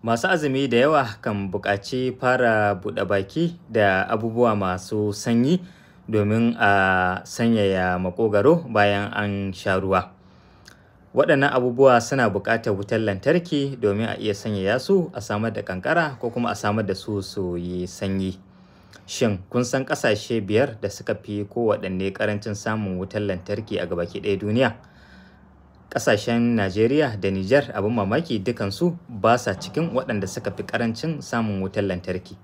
Masu azumi da yawa kan buƙaci fara buɗe baki da abubuwa masu sanyi domin a sanyaya maƙogwaro bayan an sha ruwa. Waɗannan abubuwa suna buƙatar wutar lantarki domin a iya sanyaya su, a samar da ƙanƙara ko kuma a samar da su su yi sanyi. Shin kun san ƙasashe 5 da suka fi kowaɗanne ƙarancin samun wutar lantarki a gabaki ɗaya duniya? Ƙasashen Najeriya da Nijar, abin mamaki dukansu ba sa cikin waɗanda suka fi ƙarancin samun wutar lantarki.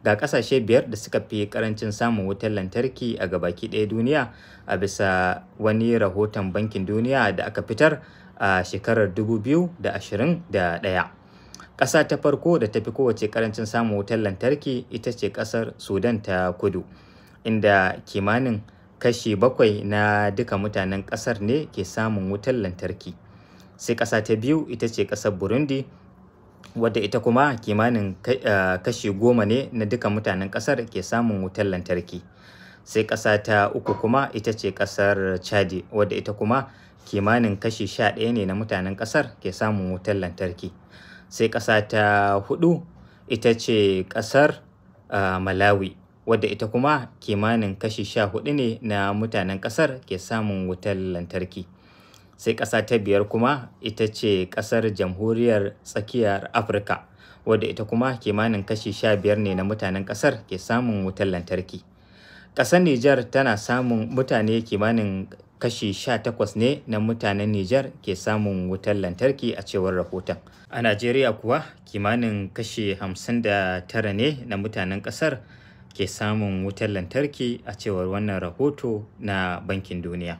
Ga ƙasashe 5 da suka fi ƙarancin samun wutar lantarki a gabaki ɗaya duniya a bisa wani rahoton Bankin Duniya da aka fitar a shekarar 2021. Ƙasa ta farko da ta fi kowace ƙarancin samun wutar lantarki ita ce ƙasar Sudan ta Kudu, inda kimanin kashi 7 na duka mutanen ƙasar ne ke samun wutar lantarki. Sai ƙasa ta biyu ita ce ƙasar Burundi, wadda ita kuma kimanin kashi 10 ne na duka mutanen ƙasar ke samun wutar lantarki. Sai ƙasa ta uku kuma ita ce ƙasar Chadi, wadda ita kuma kimanin kashi 11 ne na mutanen ƙasar ke samun wutar lantarki. Sai ƙasa ta hudu ita ce ƙasar Malawi, wadda ita kuma kimanin kashi 14 ne na mutanen ƙasar ke samun wutar lantarki. Sai ƙasa ta biyar kuma ita ce ƙasar Jamhuriyar Tsakiyar Afirka, wadda ita kuma kimanin kashi 15 ne na mutanen ƙasar ke samun wutar lantarki. Ƙasar Nijar tana samun mutane kimanin kashi 18 ne na mutanen Nijar ke samun wutar lantarki a cewar rahoton. A Najeriya kuwa kimanin kashi 59 ne na mutanen ƙasar ke samun wutar lantarki a cewar wannan rahoto na Bankin Duniya.